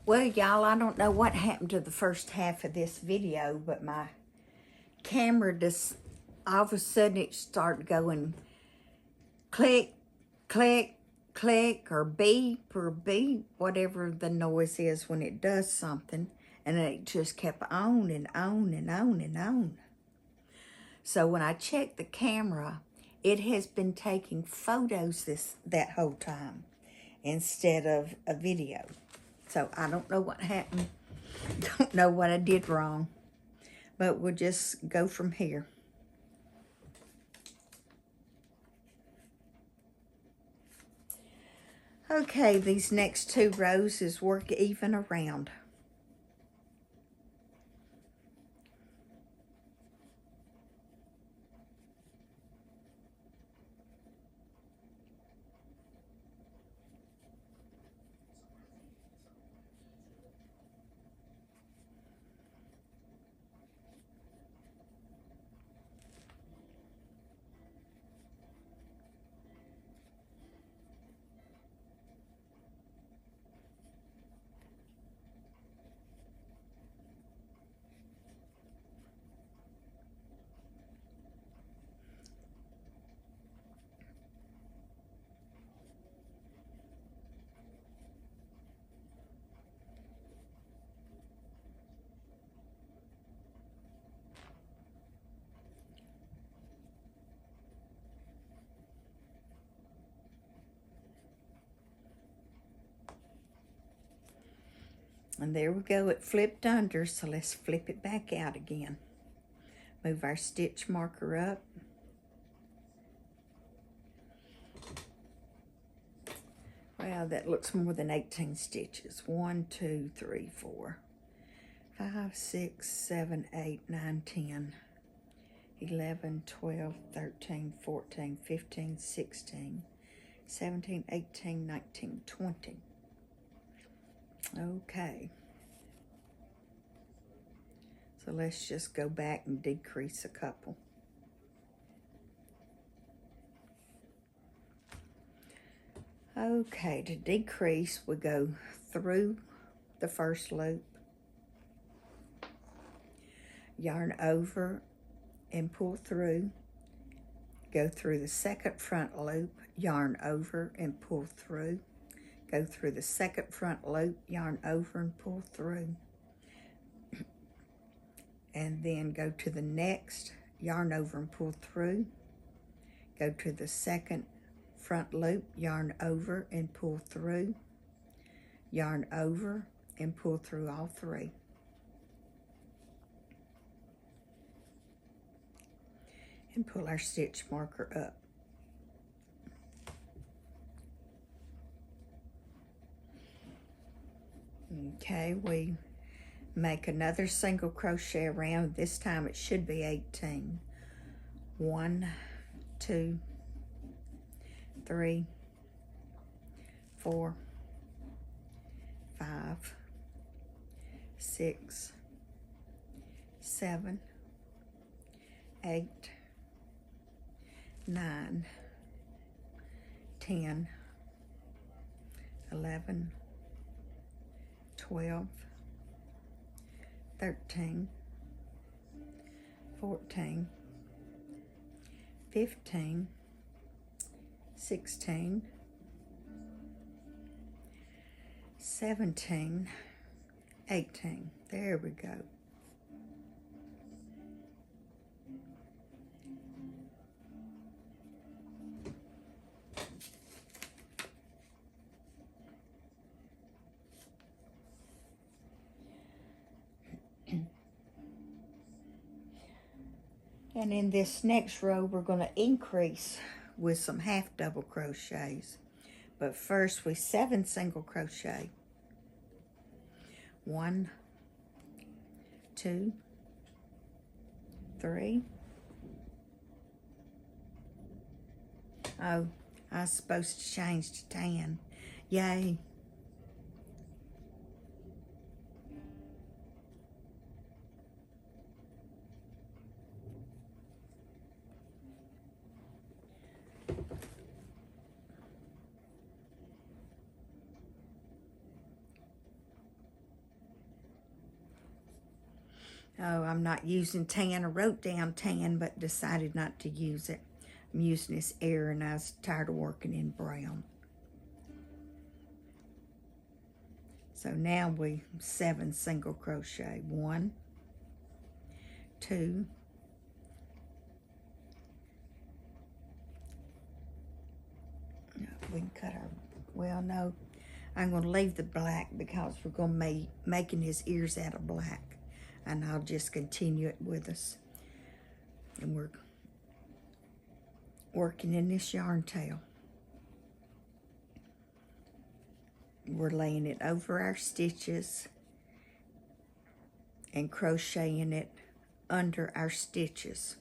Well, y'all, I don't know what happened to the first half of this video, but my camera just, all of a sudden it started going click, click, click, or beep, whatever the noise is when it does something. And it just kept on and on and on and on. So when I checked the camera, it has been taking photos that whole time instead of a video. So I don't know what happened. Don't know what I did wrong. But we'll just go from here. Okay, these next 2 rows is work even around. And there we go, it flipped under, so let's flip it back out again. Move our stitch marker up. Wow, that looks more than 18 stitches. 1, 2, 3, 4, 5, 6, 7, 8, 9, 10, 11, 12, 13, 14, 15, 16, 17, 18, 19, 20. Okay. So let's just go back and decrease a couple. Okay, to decrease, we go through the first loop, yarn over and pull through, go through the second front loop, yarn over and pull through, go through the second front loop, yarn over and pull through, and then go to the next, yarn over and pull through, go to the second front loop, yarn over and pull through, yarn over and pull through all 3. And pull our stitch marker up. Okay, we make another single crochet around. This time it should be 18. 1, 2, 3, 4, 5, 6, 7, 8, 9, 10, 11, 12, 13, 14, 15, 16, 17, 18. There we go. And in this next row, we're going to increase with some half double crochets. But first, we 7 single crochet. 1, 2, 3. Oh, I was supposed to change to 10. Yay. Oh, I'm not using tan. I wrote down tan, but decided not to use it. I'm using this air, and I was tired of working in brown. So now we 7 single crochet. 1, 2, we can cut our, well, no, I'm going to leave the black because we're going to making his ears out of black, and I'll just continue it with us. And we're working in this yarn tail. We're laying it over our stitches and crocheting it under our stitches.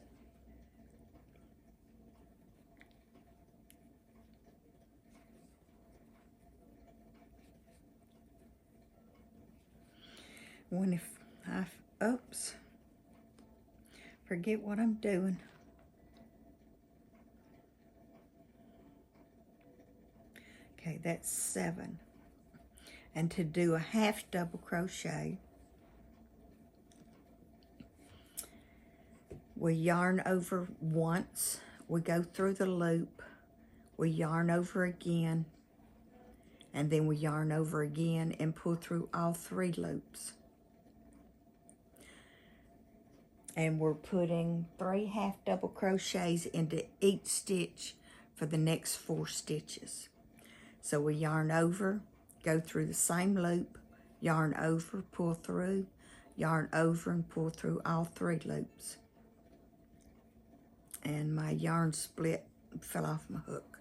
When if I, oops, forget what I'm doing. Okay, that's 7. And to do a half double crochet, we yarn over once, we go through the loop, we yarn over again, and then we yarn over again and pull through all 3 loops. And we're putting 3 half double crochets into each stitch for the next 4 stitches. So we yarn over, go through the same loop, yarn over, pull through, yarn over and pull through all 3 loops. And my yarn split and fell off my hook.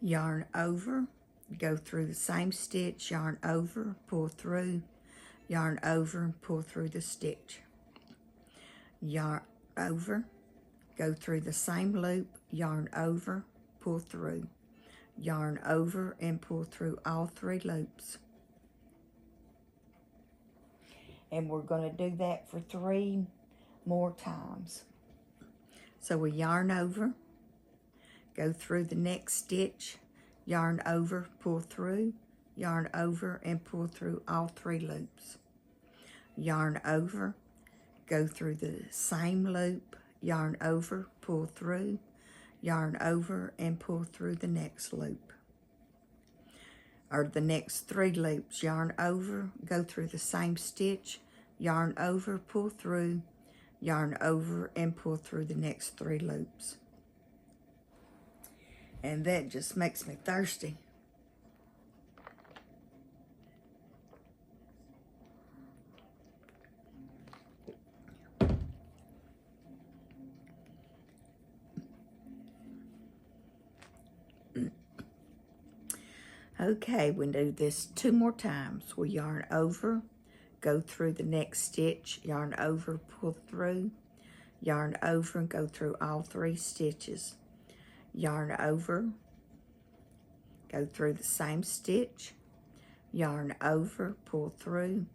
Yarn over, go through the same stitch, yarn over, pull through, yarn over and pull through the stitch. Yarn over, go through the same loop, yarn over, pull through, yarn over and pull through all 3 loops. And we're going to do that for 3 more times. So we yarn over, go through the next stitch, yarn over, pull through, yarn over and pull through all 3 loops. Yarn over, go through the same loop, yarn over, pull through, yarn over and pull through the next loop. Or the next 3 loops, yarn over, go through the same stitch, yarn over, pull through, yarn over and pull through the next 3 loops. And that just makes me thirsty. Okay, we do this 2 more times. We yarn over, go through the next stitch, yarn over, pull through, yarn over and go through all 3 stitches. Yarn over, go through the same stitch, yarn over, pull through,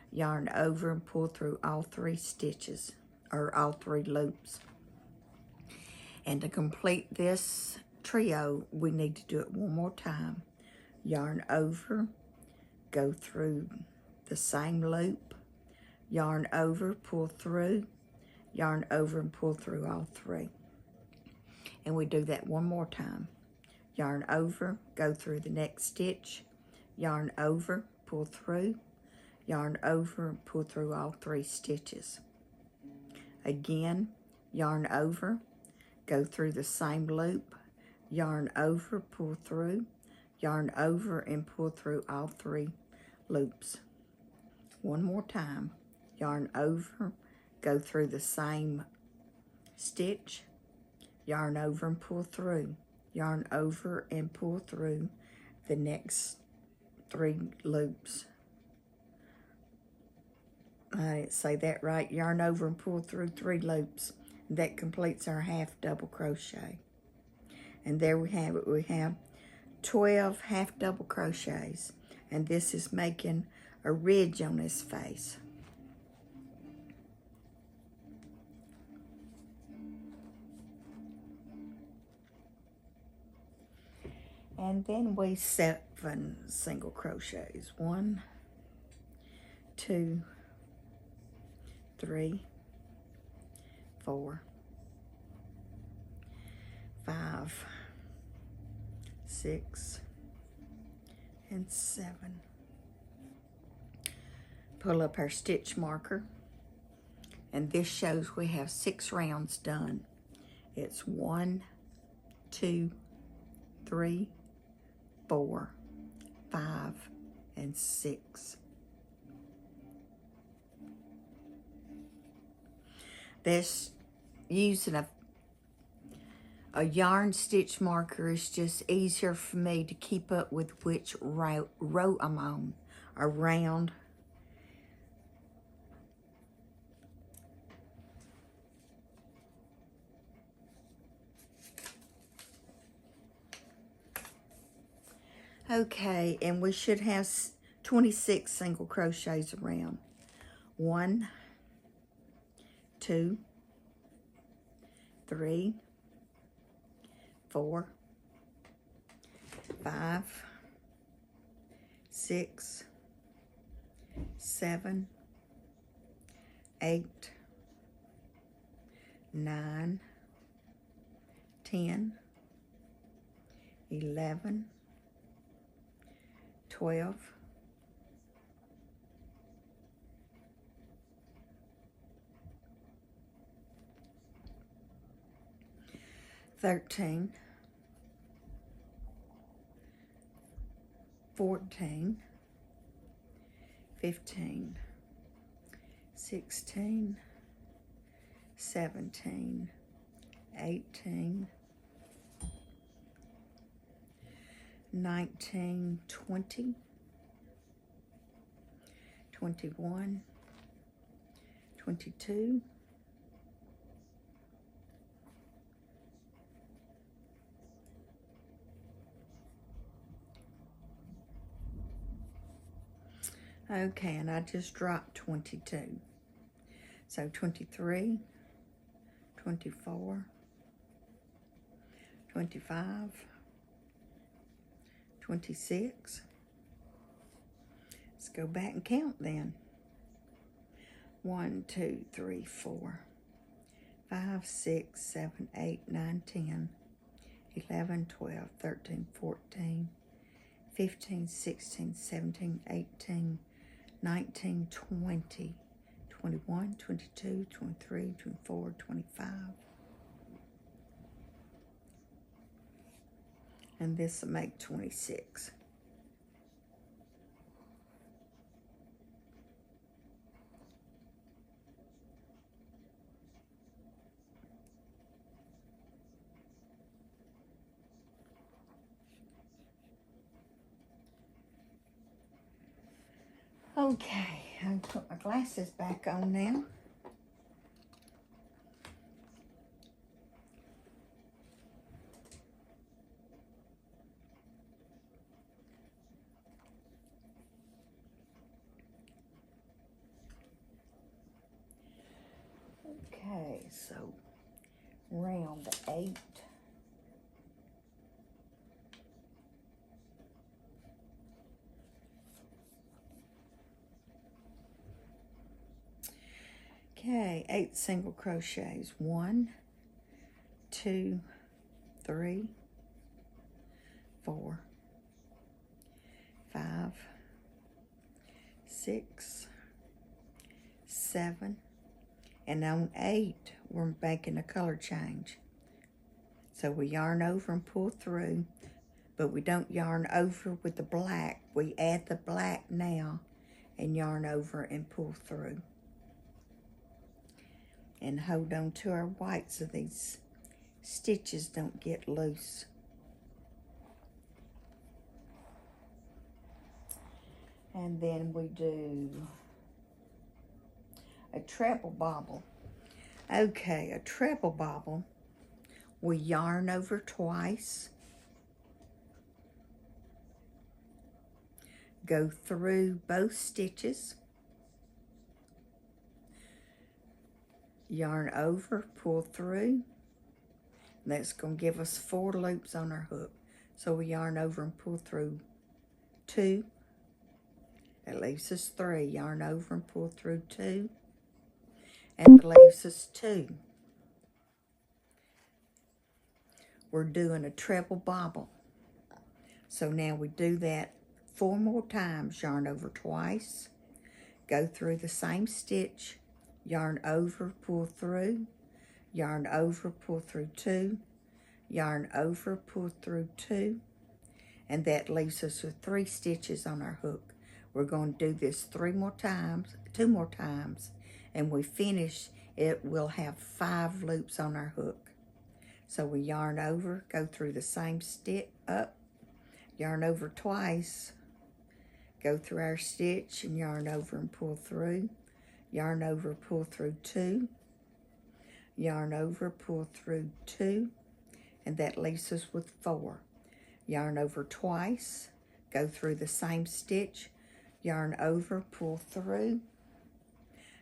yarn over and pull through all 3 stitches, or all 3 loops. And to complete this trio, we need to do it 1 more time. Yarn over, go through the same loop, yarn over, pull through, yarn over and pull through all 3. And we do that 1 more time. Yarn over, go through the next stitch, yarn over, pull through, yarn over and pull through all 3 stitches. Again, yarn over, go through the same loop, yarn over, pull through, yarn over and pull through all 3 loops. 1 more time. Yarn over, go through the same stitch, yarn over and pull through, yarn over and pull through the next 3 loops. I didn't say that right. Yarn over and pull through 3 loops. That completes our half double crochet. And there we have it. We have 12 half double crochets, and this is making a ridge on his face. And then we 7 single crochets. 1, 2, 3, 4, 5, 6, and 7. Pull up our stitch marker, and this shows we have 6 rounds done. It's 1, 2, 3, 4, 5, and 6. This using a yarn stitch marker is just easier for me to keep up with which row I'm on around. Okay, and we should have 26 single crochets around. 1, 2, 3, 4, 5, 6, 7, 8, 9, 10, 11, 12, 13, 14, 15, 16, 17, 18, 19, 20, 21, 22, 'Okay, and I just dropped 22. So 23, 24, 25, 26. Let's go back and count then. 1, 2, 3, 4, 5, 6, 7, 8, 9, 10, 11, 12, 13, 14, 15, 16, 17, 18, 19, 20, 21, 22, 23, 24, 25. And this will make 26. Okay, I'll put my glasses back on now. Okay, so round 8. Okay, 8 single crochets. 1, 2, 3, 4, 5, 6, 7, and on 8 we're making a color change. So we yarn over and pull through, but we don't yarn over with the black. We add the black now and yarn over and pull through. And hold on to our white so these stitches don't get loose. And then we do a treble bobble. Okay, a treble bobble, we yarn over twice, go through both stitches, yarn over, pull through. That's going to give us 4 loops on our hook. So we yarn over and pull through 2. That leaves us 3. Yarn over and pull through 2. And that leaves us 2. We're doing a treble bobble. So now we do that 4 more times. Yarn over twice. Go through the same stitch. Yarn over, pull through. Yarn over, pull through 2. Yarn over, pull through 2. And that leaves us with 3 stitches on our hook. We're going to do this 2 more times, and we finish it, we'll have 5 loops on our hook. So we yarn over, go through the same stitch up, yarn over twice, go through our stitch and yarn over and pull through, yarn over, pull through 2, yarn over, pull through 2, and that leaves us with 4. Yarn over twice, go through the same stitch, yarn over, pull through,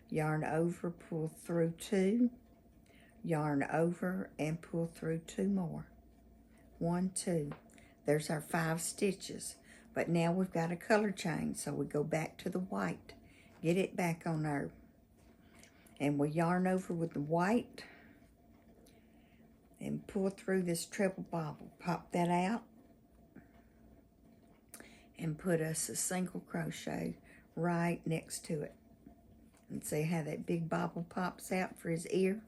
yarn over, pull through 2, yarn over and pull through 2 more. 1, 2. There's our 5 stitches. But now we've got a color change, so we go back to the white, get it back on our, and we yarn over with the white and pull through this treble bobble. Pop that out and put us a single crochet right next to it. And see how that big bobble pops out for his ear?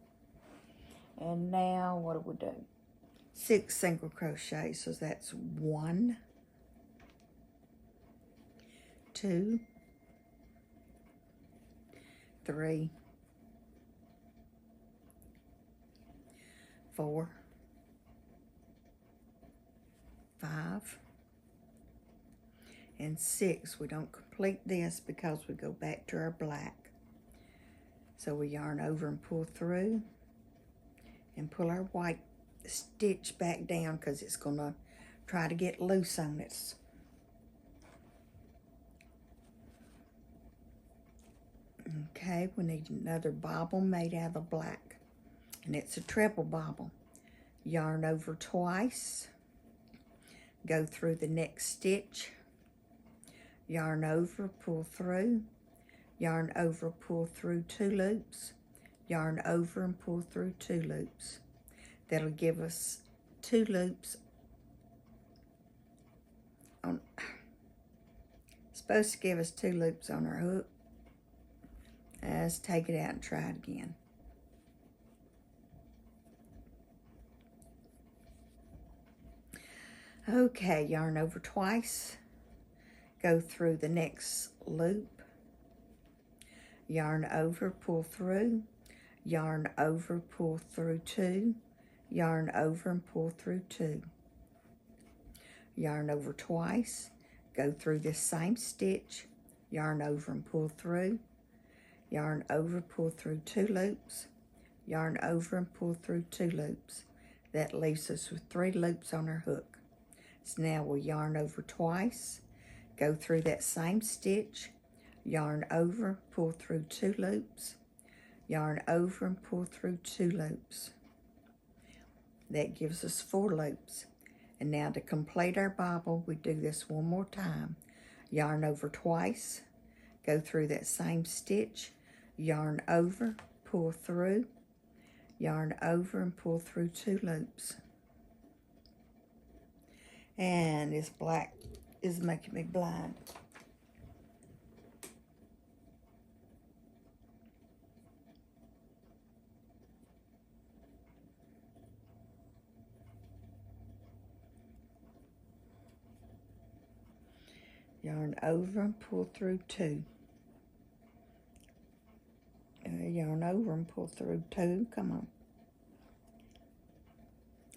And now what do we do? 6 single crochets, so that's 1, 2, 3, 4, 5, and 6. We don't complete this because we go back to our black. So we yarn over and pull through and pull our white stitch back down because it's going to try to get loose on us. Okay, we need another bobble made out of black, and it's a treble bobble. Yarn over twice, go through the next stitch, yarn over, pull through, yarn over, pull through 2 loops, yarn over and pull through 2 loops. That'll give us 2 loops on, supposed to give us 2 loops on our hook. Let's take it out and try it again. Okay, yarn over twice, go through the next loop, yarn over, pull through, yarn over, pull through 2, yarn over and pull through 2. Yarn over twice, go through this same stitch, yarn over and pull through, yarn over, pull through 2 loops, yarn over and pull through 2 loops. That leaves us with 3 loops on our hook. So now we'll yarn over twice, go through that same stitch, yarn over, pull through 2 loops, yarn over and pull through 2 loops. That gives us 4 loops. And now to complete our bobble, we do this 1 more time. Yarn over twice, go through that same stitch, yarn over, pull through, yarn over and pull through 2 loops. And this black is making me blind. Yarn over and pull through 2. Yarn over and pull through 2. Come on.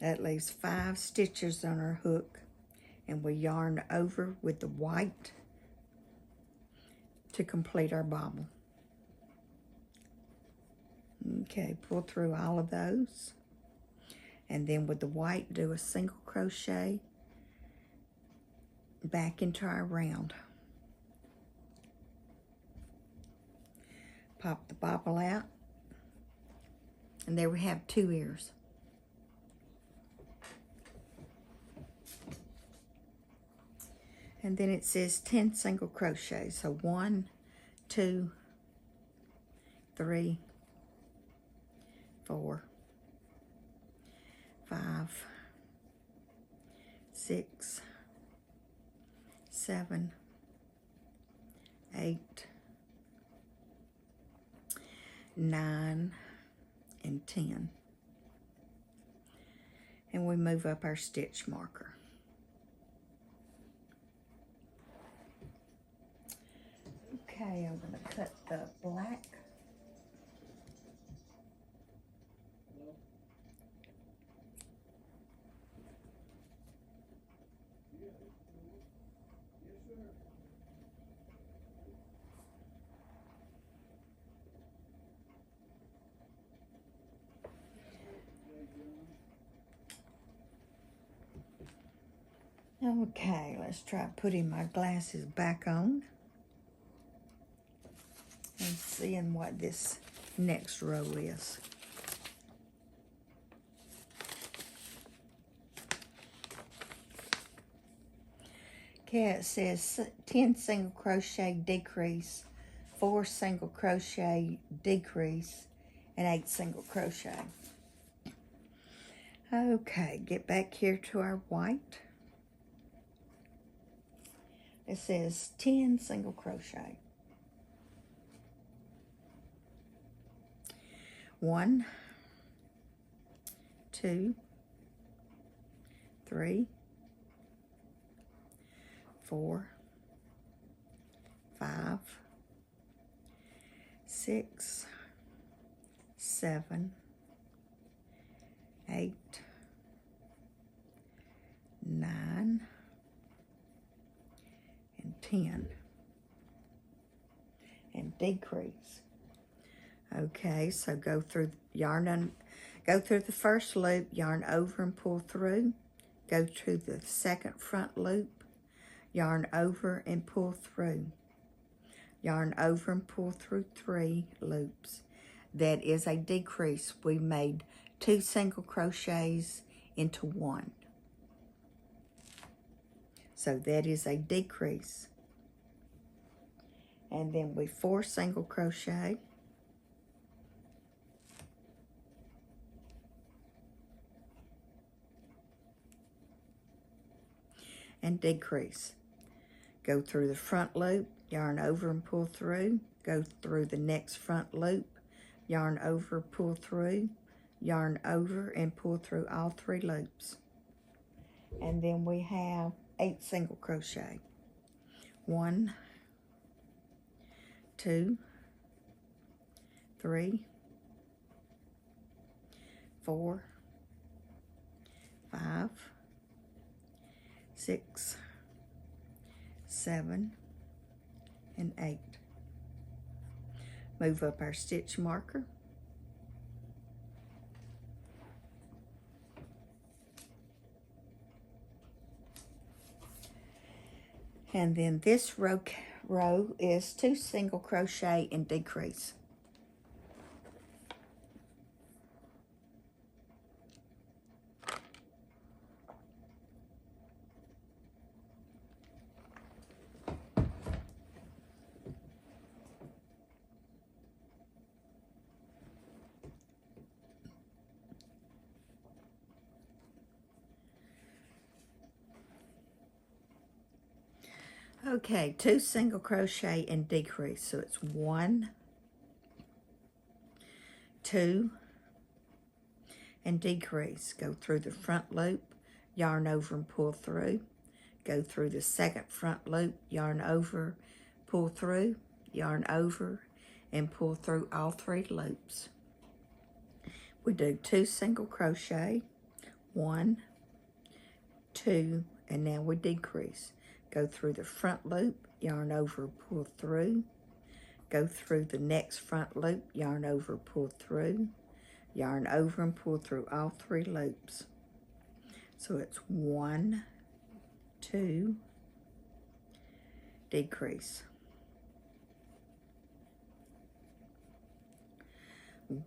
That leaves 5 stitches on our hook, and we yarn over with the white to complete our bobble. Okay, pull through all of those, and then with the white do a single crochet back into our round. Pop the bobble out, and there we have 2 ears. And then it says 10 single crochets. So 1, 2, 3, 4, 5, 6, 7, 8, 9, and 10. And we move up our stitch marker. Okay, I'm going to cut the black. Okay, let's try putting my glasses back on and seeing what this next row is. Okay, it says 10 single crochet decrease, 4 single crochet decrease, and 8 single crochet. Okay, get back here to our white. It says 10 single crochet. 1, 2, 3, 4, 5, 6, 7, 8, 9, and 10, and decrease. Okay, so go through go through the first loop, yarn over and pull through, go to the second front loop, yarn over and pull through, yarn over and pull through 3 loops. That is a decrease. We made 2 single crochets into 1. So that is a decrease. And then we 4 single crochet, and decrease. Go through the front loop, yarn over and pull through, go through the next front loop, yarn over, pull through, yarn over and pull through all 3 loops. And then we have 8 single crochet. 1, 2, 3, 4, 5, 6, 7, and 8. Move up our stitch marker. And then this row is 2 single crochet and decrease. Okay, 2 single crochet and decrease. So it's 1, 2, and decrease. Go through the front loop, yarn over and pull through. Go through the second front loop, yarn over, pull through, yarn over, and pull through all 3 loops. We do 2 single crochet, 1, 2, and now we decrease. Go through the front loop, yarn over, pull through. Go through the next front loop, yarn over, pull through. Yarn over and pull through all 3 loops. So it's 1, 2, decrease.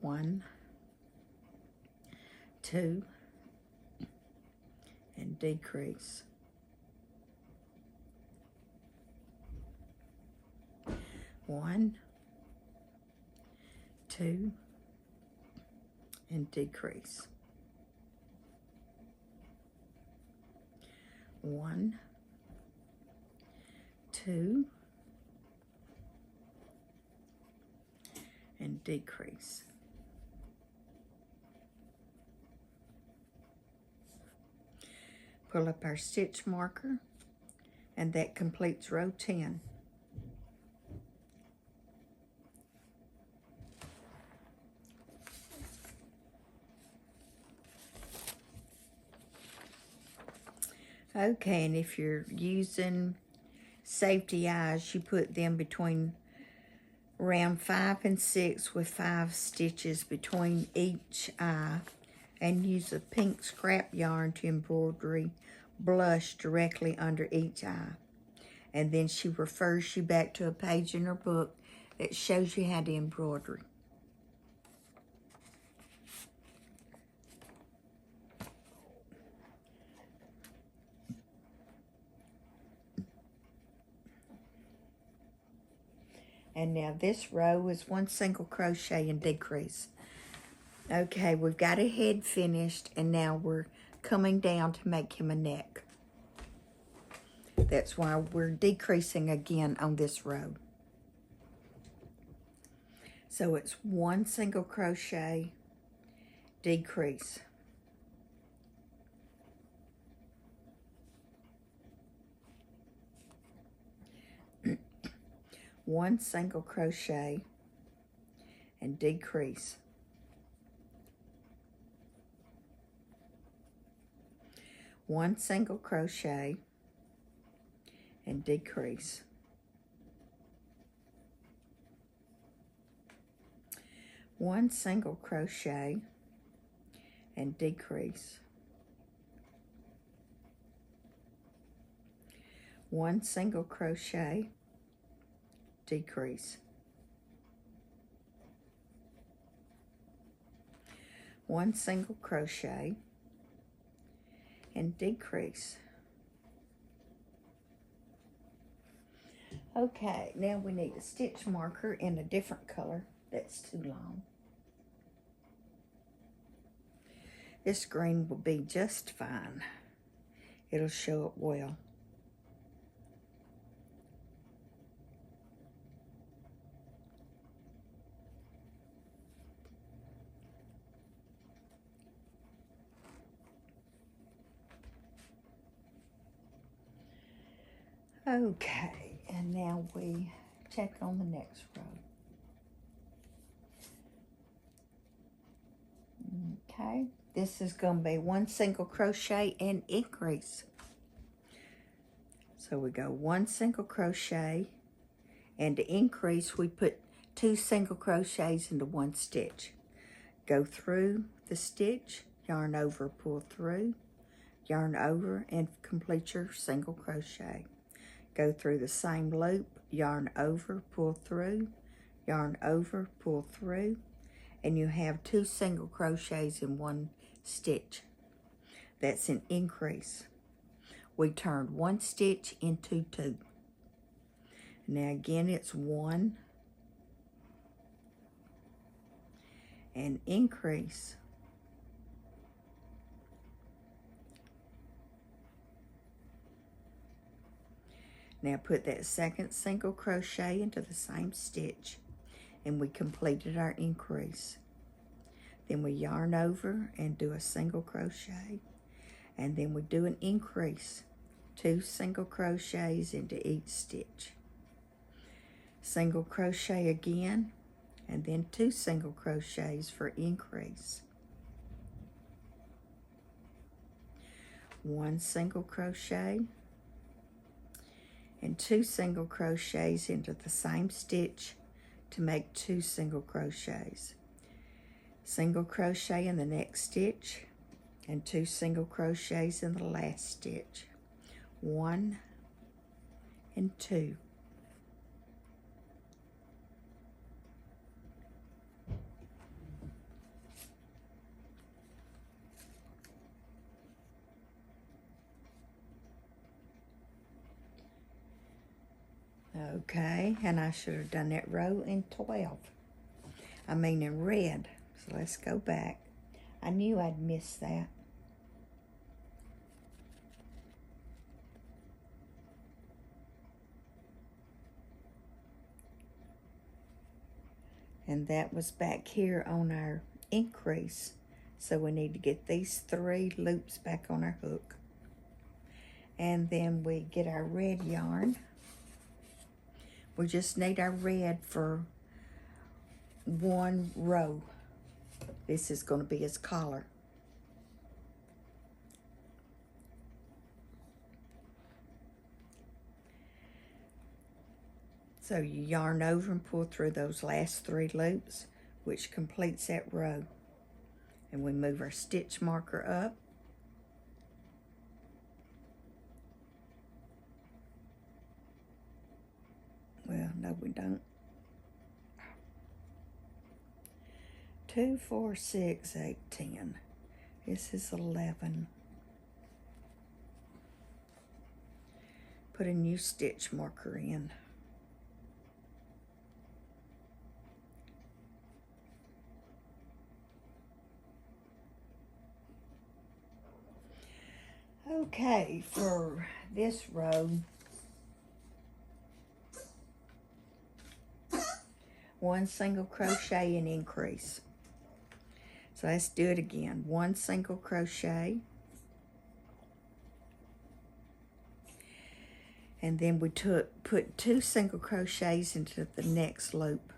1, 2, and decrease. 1, 2, and decrease. 1, 2, and decrease. Pull up our stitch marker, and that completes row 10. Okay, and if you're using safety eyes, you put them between round 5 and 6 with 5 stitches between each eye, and use a pink scrap yarn to embroidery blush directly under each eye. And then she refers you back to a page in her book that shows you how to embroider. And now this row is 1 single crochet and decrease. Okay, we've got a head finished, and now we're coming down to make him a neck. That's why we're decreasing again on this row. So it's 1 single crochet, decrease. 1 single crochet and decrease. 1 single crochet and decrease. 1 single crochet and decrease. 1 single crochet, decrease. 1 single crochet and decrease. Okay, now we need a stitch marker in a different color. That's too long. This green will be just fine. It'll show up well. Okay, and now we check on the next row. Okay, this is going to be 1 single crochet and increase. So we go 1 single crochet, and to increase we put 2 single crochets into 1 stitch. Go through the stitch, yarn over, pull through, yarn over, and complete your single crochet. Go through the same loop, yarn over, pull through, yarn over, pull through, and you have 2 single crochets in 1 stitch. That's an increase. We turned 1 stitch into 2. Now again, it's 1 and increase. Now put that second single crochet into the same stitch, and we completed our increase. Then we yarn over and do a single crochet, and then we do an increase, 2 single crochets into each stitch. Single crochet again, and then 2 single crochets for increase. 1 single crochet, and 2 single crochets into the same stitch to make 2 single crochets. Single crochet in the next stitch, and 2 single crochets in the last stitch. 1 and 2. Okay, and I should have done that row in 12. I mean in red. So let's go back. I knew I'd miss that. And that was back here on our increase. So we need to get these 3 loops back on our hook. And then we get our red yarn. We just need our red for 1 row. This is going to be his collar. So you yarn over and pull through those last 3 loops, which completes that row. And we move our stitch marker up. Well, no, we don't. 2, 4, 6, 8, 10. This is 11. Put a new stitch marker in. Okay, for this row, 1 single crochet and increase. So let's do it again. 1 single crochet. And then we put 2 single crochets into the next loop.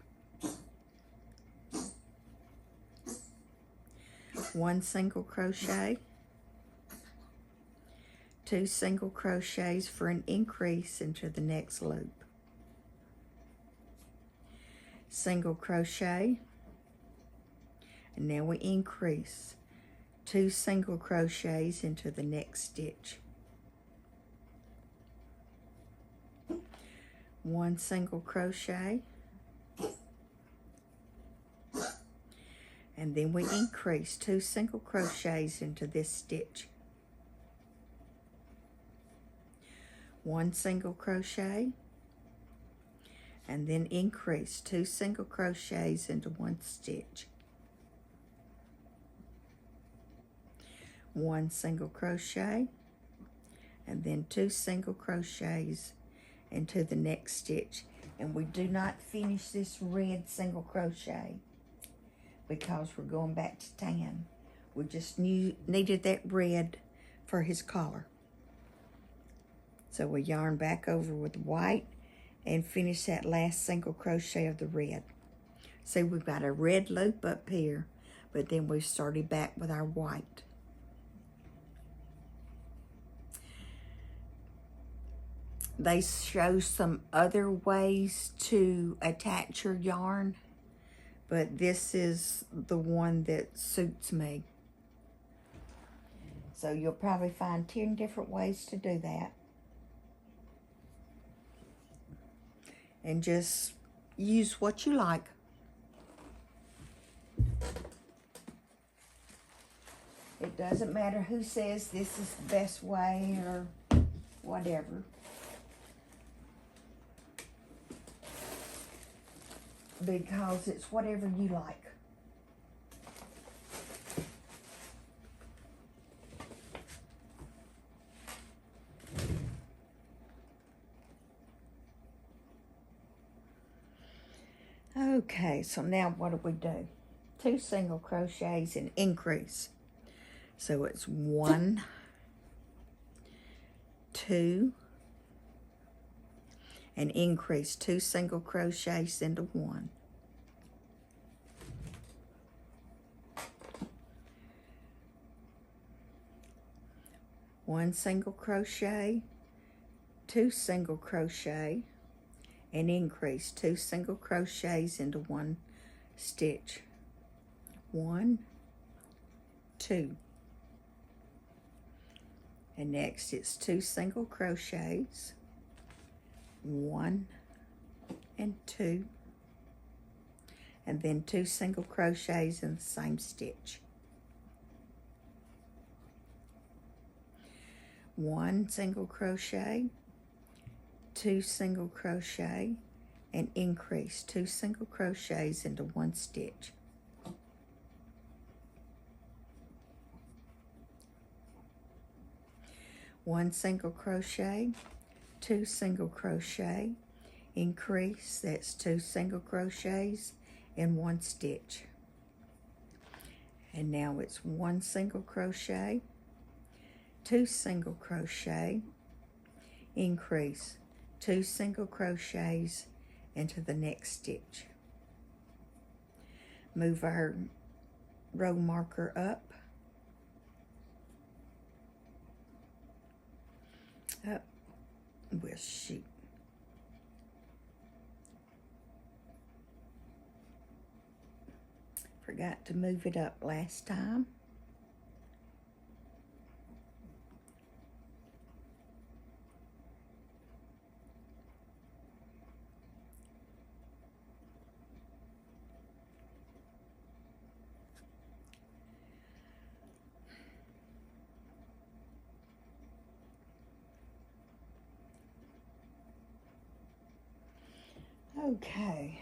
1 single crochet. 2 single crochets for an increase into the next loop. Single crochet, and now we increase 2 single crochets into the next stitch. 1 single crochet, and then we increase 2 single crochets into this stitch. 1 single crochet, and then increase 2 single crochets into 1 stitch. 1 single crochet, and then 2 single crochets into the next stitch. And we do not finish this red single crochet because we're going back to tan. We just needed that red for his collar. So we yarn back over with white and finish that last single crochet of the red. See, we've got a red loop up here, but then we started back with our white. They show some other ways to attach your yarn, but this is the one that suits me. So you'll probably find 10 different ways to do that. And just use what you like. It doesn't matter who says this is the best way or whatever. Because it's whatever you like. Okay, so now what do we do? 2 single crochets and increase. So it's 1, 2, and increase 2 single crochets into 1. One single crochet, 2 single crochet, and increase 2 single crochets into 1 stitch. 1, 2. And next it's 2 single crochets, 1 and 2, and then 2 single crochets in the same stitch. 1 single crochet, 2 single crochet, and increase 2 single crochets into 1 stitch. One single crochet, 2 single crochet, increase, that's 2 single crochets in 1 stitch. And now it's 1 single crochet, 2 single crochet, increase, 2 single crochets into the next stitch. Move our row marker up, we'll shoot. Forgot to move it up last time. Okay.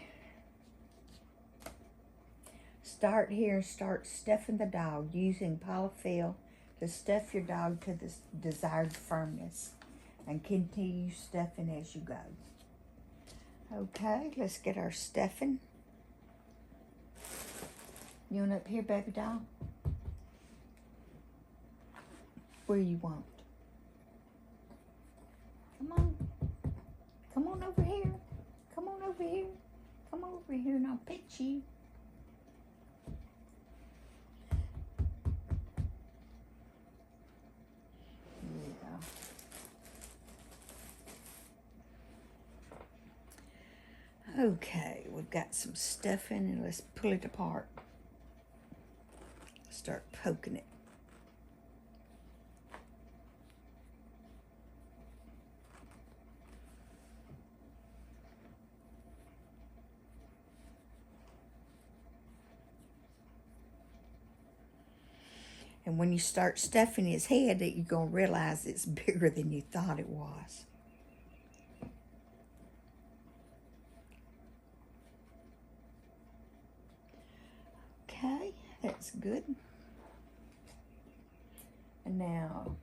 Start here and start stuffing the dog using polyfill to stuff your dog to the desired firmness, and continue stuffing as you go. Okay, let's get our stuffing. You want up here, baby doll? Where you want? Come on. Come on over here. Come on over here. Come over here and I'll pet you. Okay, we've got some stuffing, and let's pull it apart. Start poking it. And when you start stuffing his head, you're going to realize it's bigger than you thought it was. Okay, that's good. And now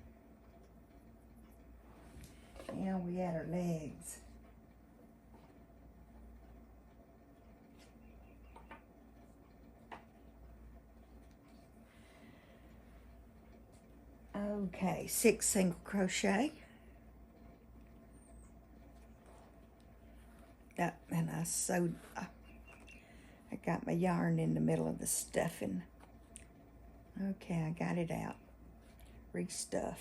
we add our legs. Okay, 6 single crochet. And I sewed, I got my yarn in the middle of the stuffing. Okay, I got it out. Restuff.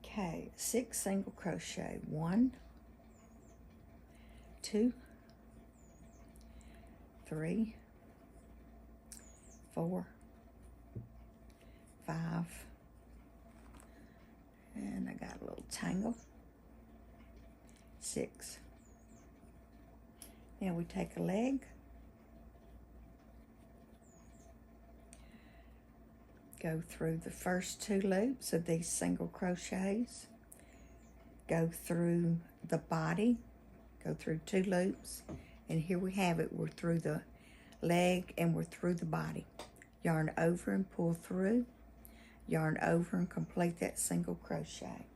Okay, 6 single crochet. 1, 2, 3, 4, 5, and I got a little tangle. 6. Now we take a leg, go through the first 2 loops of these single crochets, go through the body, go through 2 loops, and here we have it. We're through the leg and we're through the body. Yarn over and pull through, yarn over and complete that single crochet.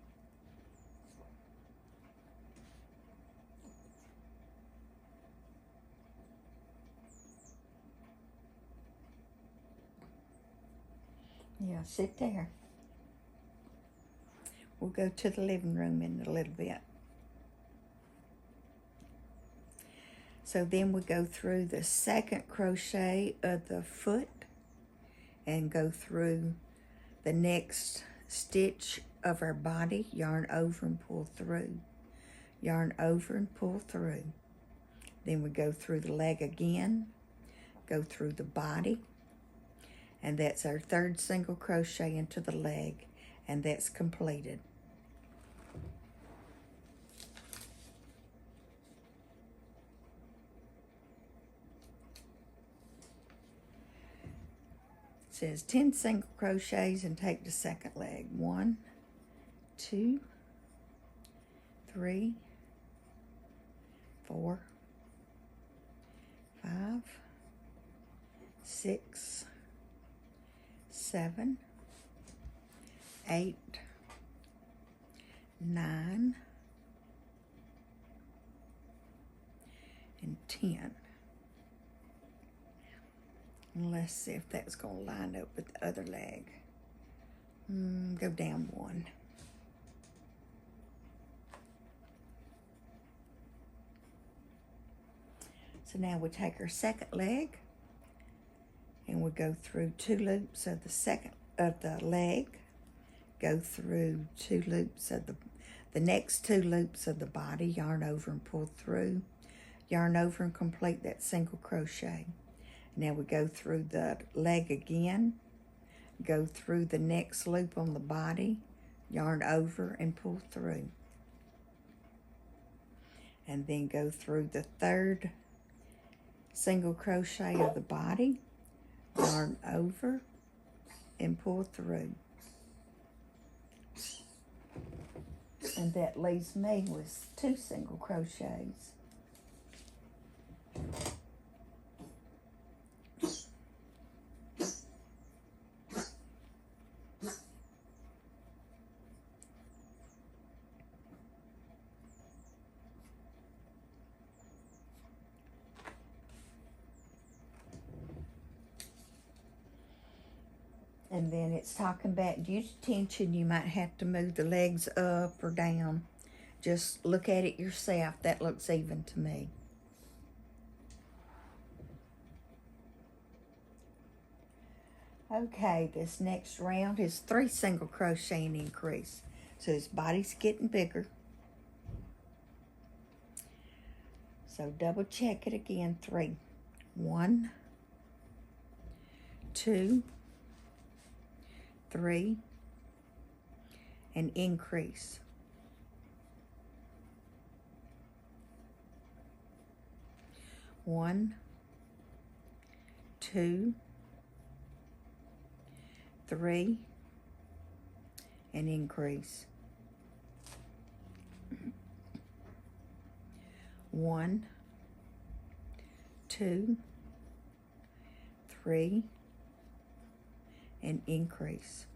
Yeah, sit there. We'll go to the living room in a little bit. So then we go through the second crochet of the foot and go through the next stitch of our body, yarn over and pull through, yarn over and pull through. Then we go through the leg again, go through the body, and that's our 3rd single crochet into the leg, and that's completed. says 10 single crochets and take the second leg. 1, 2, 3, 4, 5, 6, 7, 8, 9, and 10. And let's see if that's going to line up with the other leg. Go down 1. So now we take our second leg and we go through 2 loops of the leg, go through 2 loops of the next 2 loops of the body, yarn over and pull through, yarn over and complete that single crochet. Now we go through the leg again, go through the next loop on the body, yarn over and pull through. And then go through the 3rd single crochet of the body, yarn over and pull through. And that leaves me with 2 single crochets. And then it's talking about, due to tension, you might have to move the legs up or down. Just look at it yourself. That looks even to me. Okay, this next round is 3 single crochet and increase. So his body's getting bigger. So double check it again. 3. 1, 2, 3, and increase. 1, 2, 3, and increase. 1, 2, 3, and increase.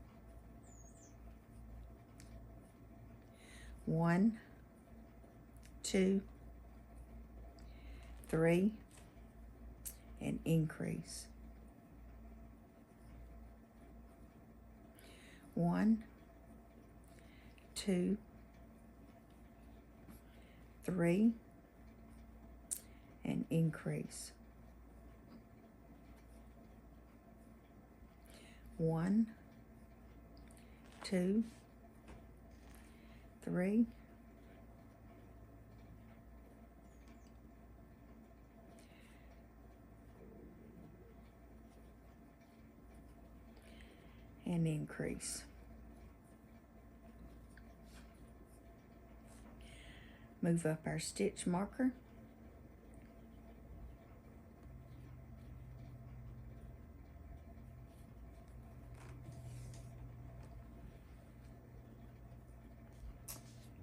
1, 2, 3, and increase. 1, 2, 3, and increase. 1, 2, 3, and increase. Move up our stitch marker.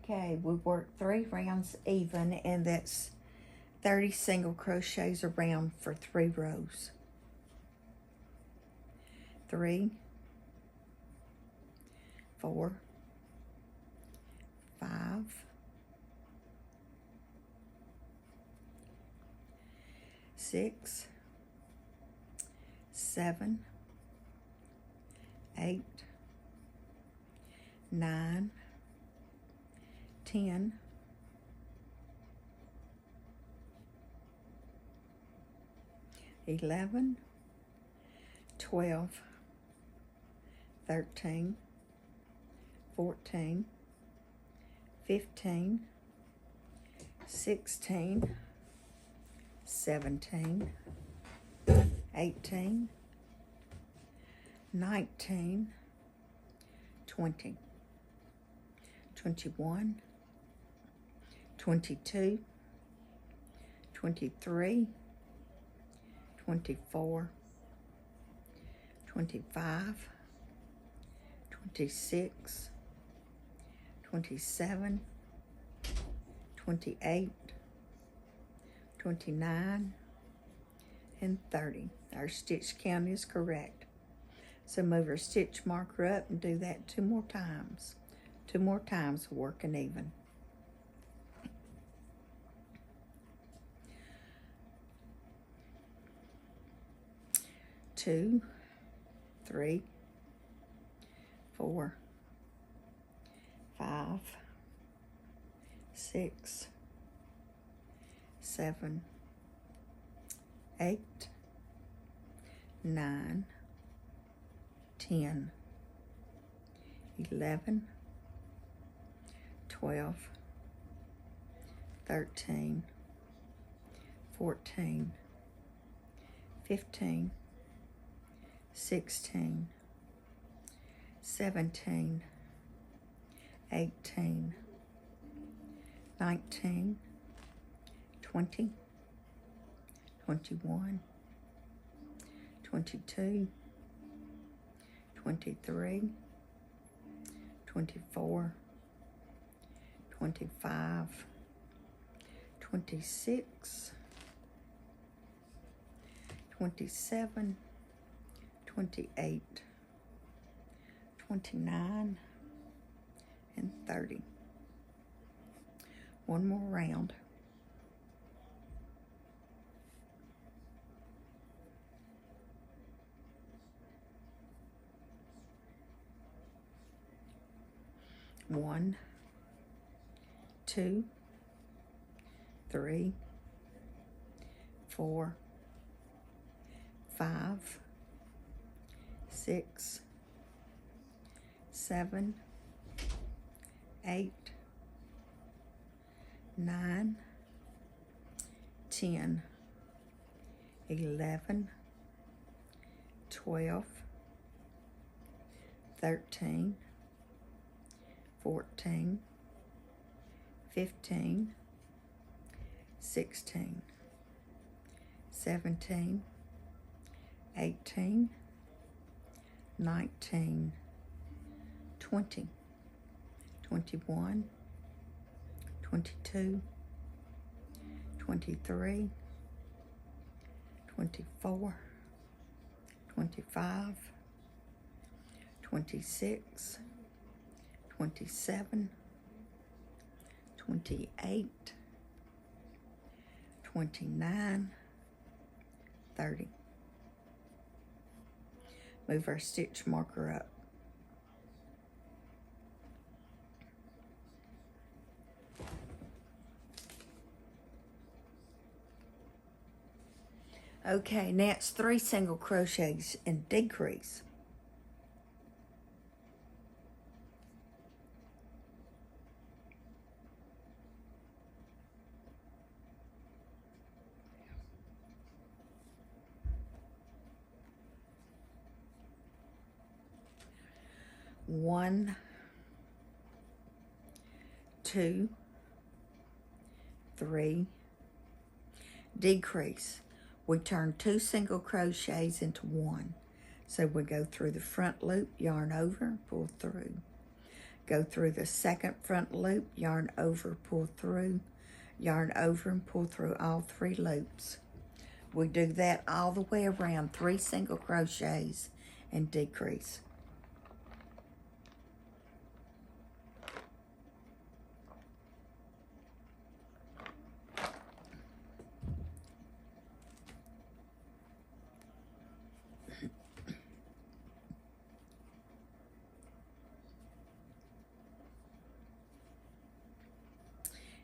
Okay, we worked 3 rounds even, and that's 30 single crochets around for 3 rows. 3, 4, 5, 6, 7, 8, 9, 10, 11, 12, 13, 14, 15, 16, 17, 18, 19, 20, 21, 22, 23, 24, 25, 26, 27, 28, 29, and 30. Our stitch count is correct. So move our stitch marker up and do that 2 more times. 2 more times, working even. Two, 3, 4, 5, 6, 7, 8, 9, 10, 11, 12, 13, 14, 15, 16, 17, 18, 19, 20, 21, 22, 23, 24, 25, 26, 27, 28, 29, and 30. One more round. One, 2, 3, 4, 5, 6, 7, 8, 9, 10, 11, 12, 13, 14, 15, 16, 17, 18, 19, 20, 21, 22, 23, 24, 25, 26, 27, 28, 29, 30. Move our stitch marker up. Okay, now it's 3 single crochets and decrease. One, 2, 3, decrease. We turn 2 single crochets into 1. So we go through the front loop, yarn over, pull through. Go through the second front loop, yarn over, pull through, yarn over and pull through all 3 loops. We do that all the way around, 3 single crochets and decrease.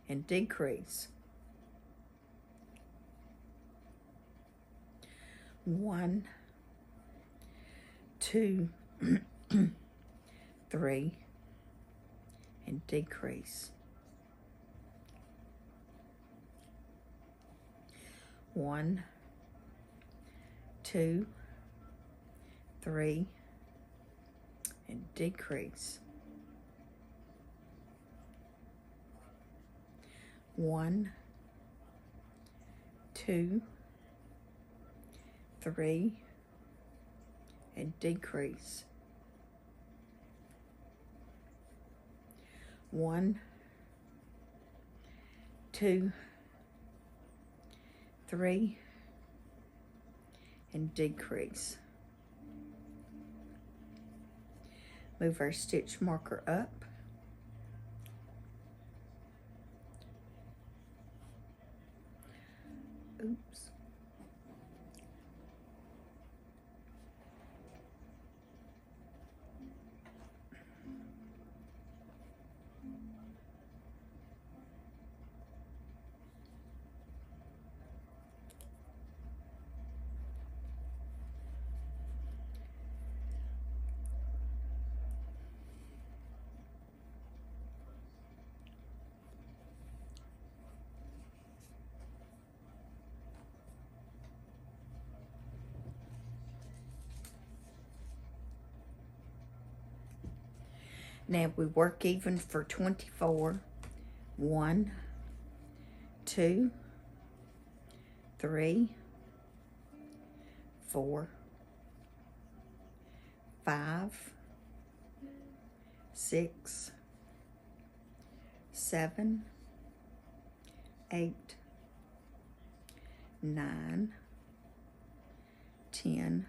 And decrease. 1, 2, 3, and decrease. 1, 2, 3, and decrease. 1, 2, 3, and decrease. 1, 2, 3, and decrease. Move our stitch marker up. Oops. Now we work even for 24. 1, 2, 3, 4, 5, 6, 7, 8, 9, 10,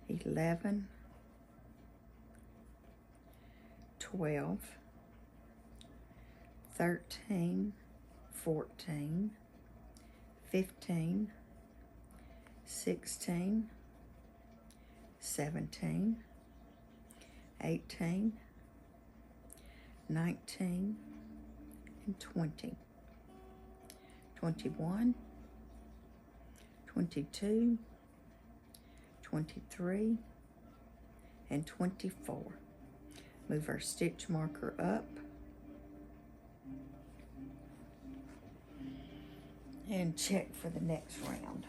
11, 12, 13, 14, 15, 16, 17, 18, 19, and 20, 21, 22, 23, and 24. Move our stitch marker up and check for the next round.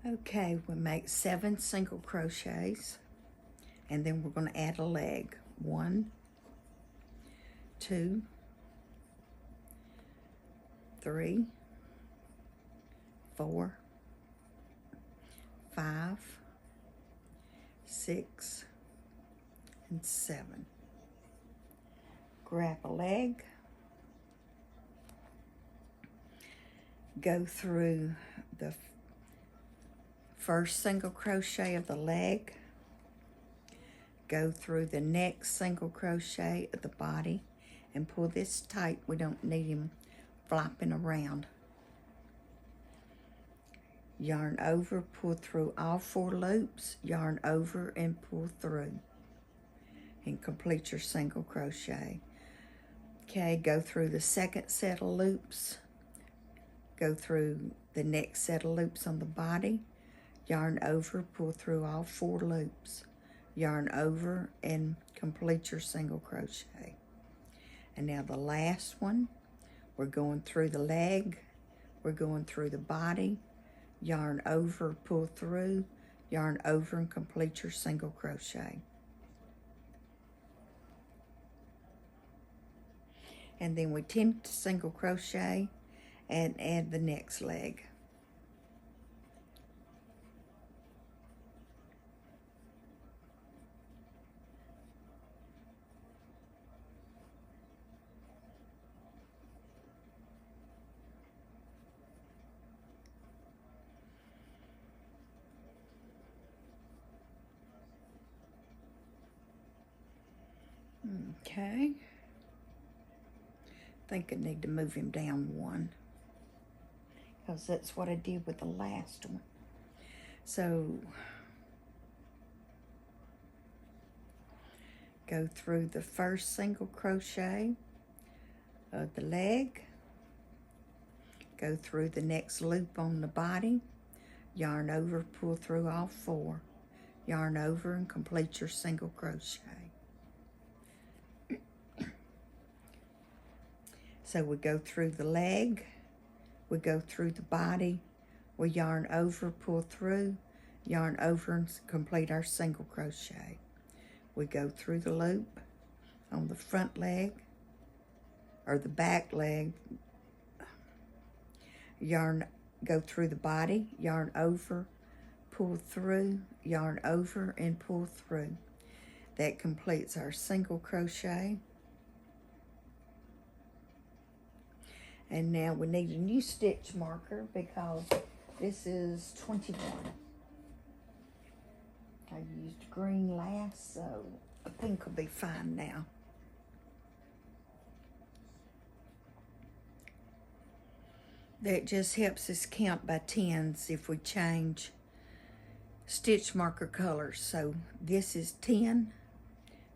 Okay, we'll make 7 single crochets, and then we're going to add a leg. 1, 2, 3, 4, 5, 6, and 7. Grab a leg, go through the first single crochet of the leg, go through the next single crochet of the body, and pull this tight. We don't need him flopping around. Yarn over, pull through all 4 loops, yarn over and pull through, and complete your single crochet. Okay, go through the second set of loops, go through the next set of loops on the body, yarn over, pull through all 4 loops, yarn over, and complete your single crochet. And now the last one, we're going through the leg, we're going through the body, yarn over, pull through, yarn over, and complete your single crochet. And then we 10 single crochet and add the next leg. Okay. I think I need to move him down 1, because that's what I did with the last one. So go through the first single crochet of the leg, go through the next loop on the body, yarn over, pull through all 4, yarn over, and complete your single crochet. So we go through the leg, we go through the body, we yarn over, pull through, yarn over, and complete our single crochet. We go through the loop on the front leg, or the back leg, yarn, go through the body, yarn over, pull through, yarn over, and pull through. That completes our single crochet. And now we need a new stitch marker because this is 21. I used green last, so I think will be fine now. That just helps us count by tens if we change stitch marker colors. So this is 10,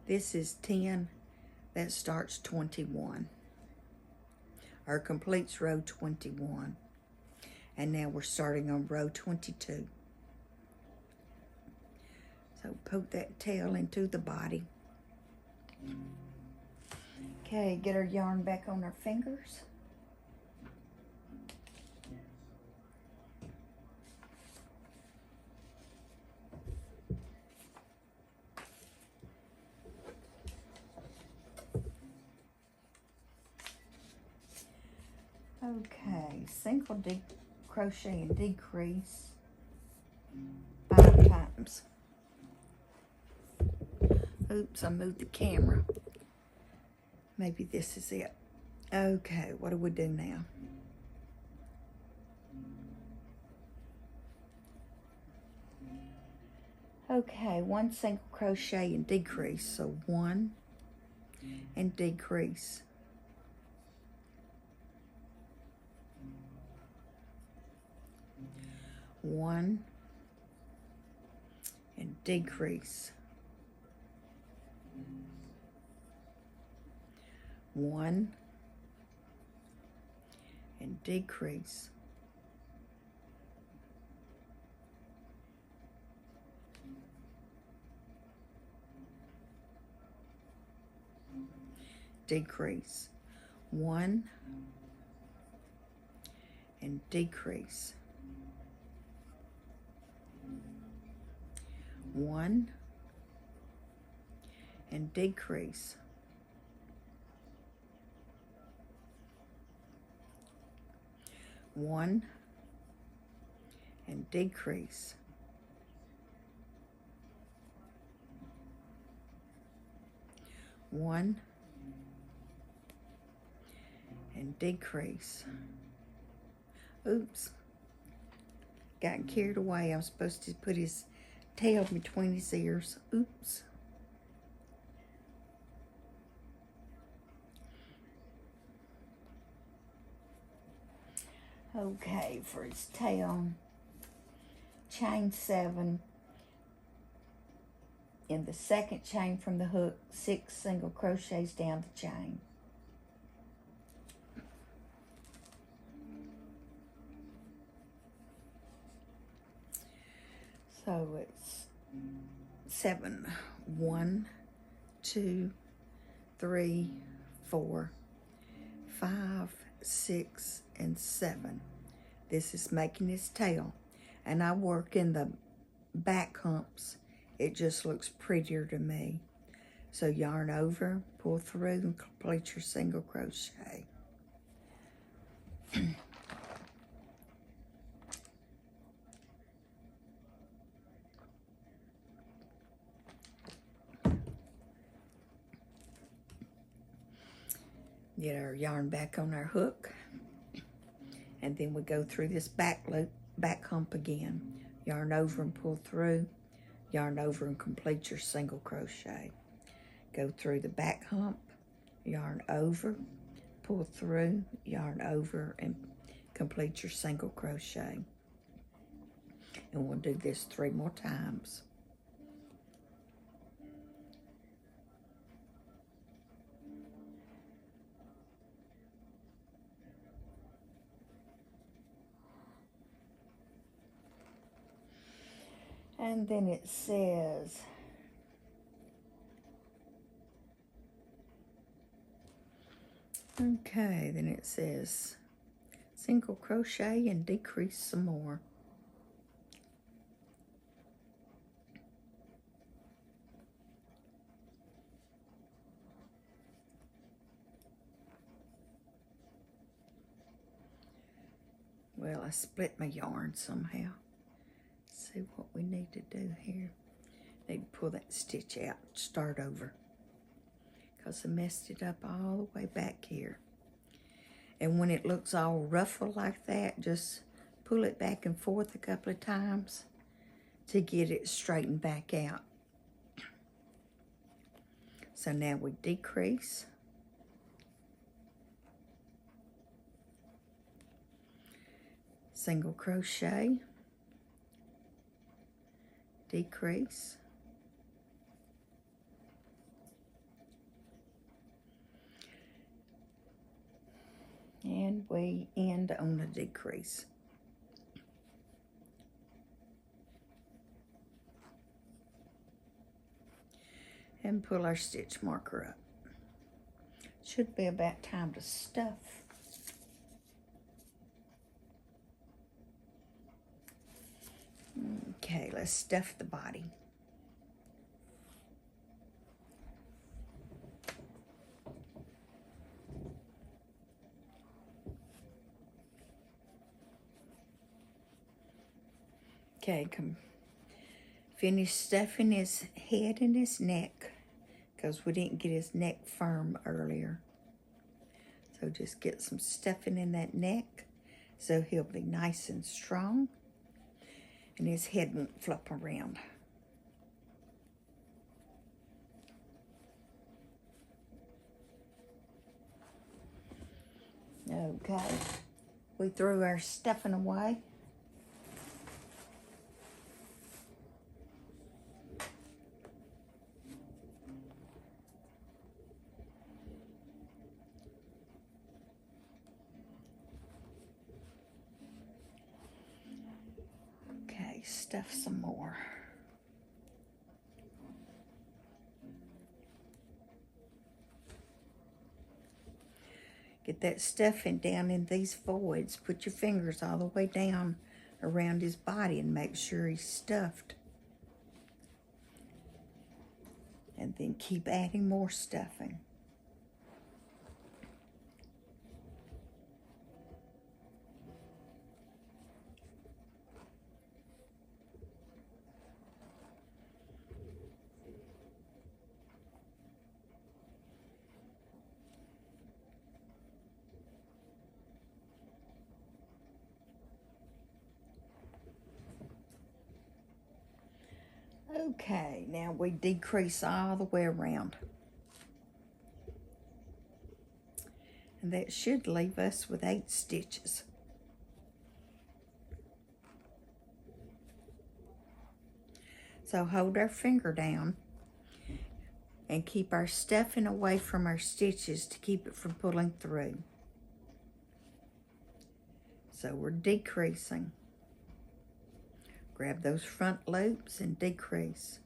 this is 10, that starts 21. Or completes row 21. And now we're starting on row 22. So poke that tail into the body. Okay, get our yarn back on our fingers. Okay, single crochet and decrease 5 times. Oops, I moved the camera. Maybe this is it. Okay, what do we do now? Okay, 1 single crochet and decrease. So 1 and decrease. 1 and decrease. 1 and decrease. 1 and decrease. 1 and decrease. 1 and decrease. 1 and decrease. Oops, got carried away. I'm supposed to put his tail between his ears. Oops. Okay, for his tail, chain 7. In the second chain from the hook, 6 single crochets down the chain. So it's 7. 1, 2, 3, 4, 5, 6, and 7. This is making his tail. And I work in the back humps. It just looks prettier to me. So yarn over, pull through, and complete your single crochet. Get our yarn back on our hook, and then we go through this back loop, back hump again. Yarn over and pull through, yarn over and complete your single crochet. Go through the back hump, yarn over, pull through, yarn over, and complete your single crochet. And we'll do this 3 more times. And then it says, okay, then it says single crochet and decrease some more. Well, I split my yarn somehow. Let's see what we need to do here. Need to pull that stitch out, start over, because I messed it up all the way back here. And when it looks all ruffled like that, just pull it back and forth a couple of times to get it straightened back out. So now we decrease. Single crochet, decrease, and we end on a decrease. And pull our stitch marker up. Should be about time to stuff. Okay, let's stuff the body. Okay, finish stuffing his head and his neck, because we didn't get his neck firm earlier. So just get some stuffing in that neck so he'll be nice and strong and his head won't flop around. Okay, we threw our stuffing away. Okay, stuff some more. Get that stuffing down in these voids. Put your fingers all the way down around his body and make sure he's stuffed. And then keep adding more stuffing. Okay, now we decrease all the way around. And that should leave us with 8 stitches. So hold our finger down and keep our stuffing away from our stitches to keep it from pulling through. So we're decreasing. Grab those front loops and decrease.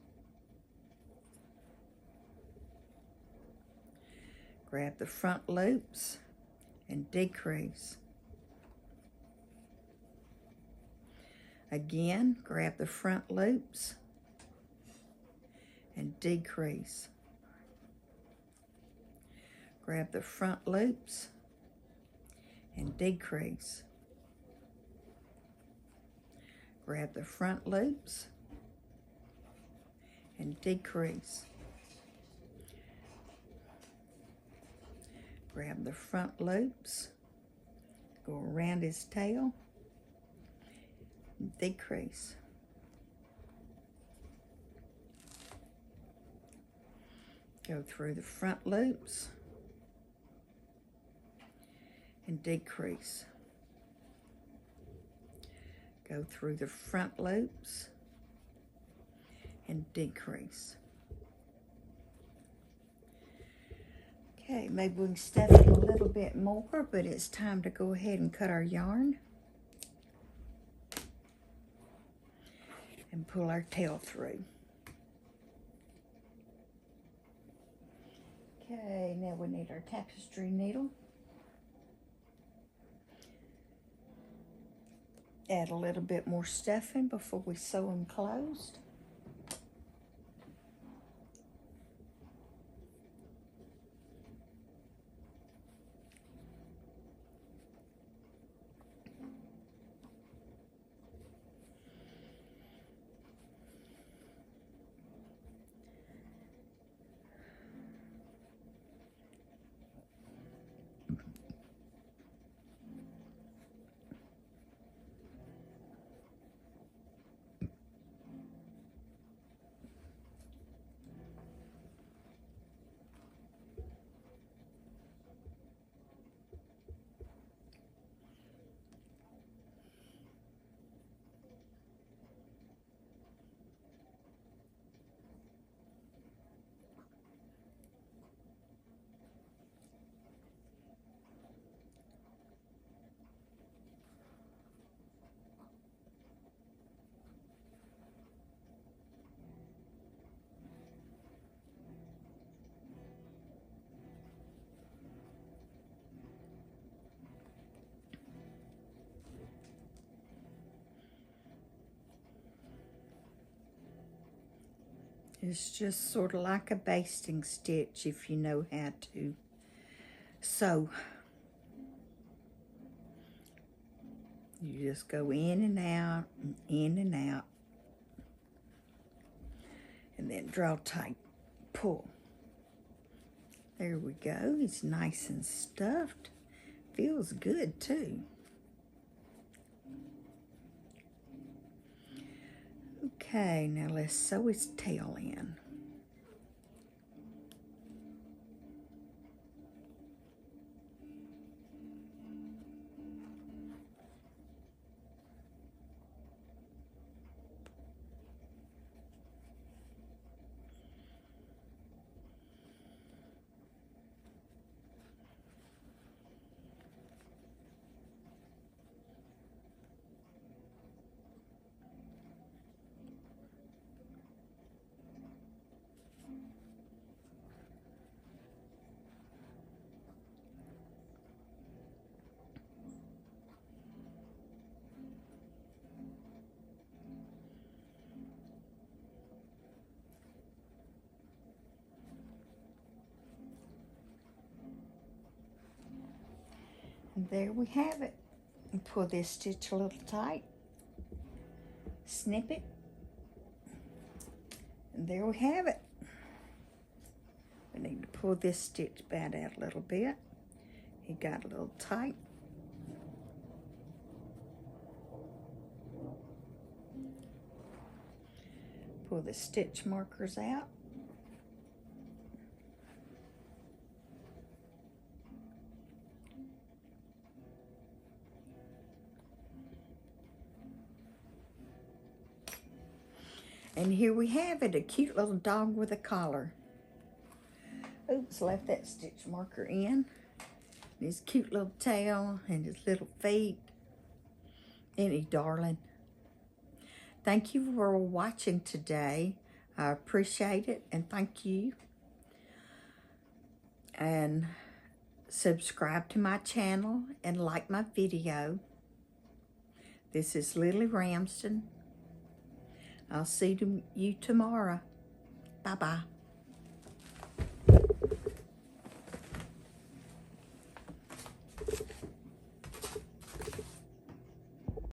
Grab the front loops and decrease. Again, grab the front loops and decrease. Grab the front loops and decrease. Grab the front loops and decrease. Grab the front loops, go around his tail, and decrease. Go through the front loops and decrease. Go through the front loops and decrease. Okay, maybe we can stuff it a little bit more, but it's time to go ahead and cut our yarn. and pull our tail through. Okay, now we need our tapestry needle. Add a little bit more stuffing before we sew them closed. It's just sort of like a basting stitch if you know how to sew. You just go in and out, and in and out, and then draw tight, pull. There we go. It's nice and stuffed. Feels good too. Okay, now let's sew his tail in. And there we have it. And pull this stitch a little tight. Snip it. And there we have it. We need to pull this stitch back out a little bit. It got a little tight. Pull the stitch markers out. And here we have it, a cute little dog with a collar. Oops, left that stitch marker in. His cute little tail and his little feet. Isn't he darling? Thank you for watching today. I appreciate it and thank you. And subscribe to my channel and like my video. This is Lily Ramsden. I'll see you tomorrow. Bye-bye.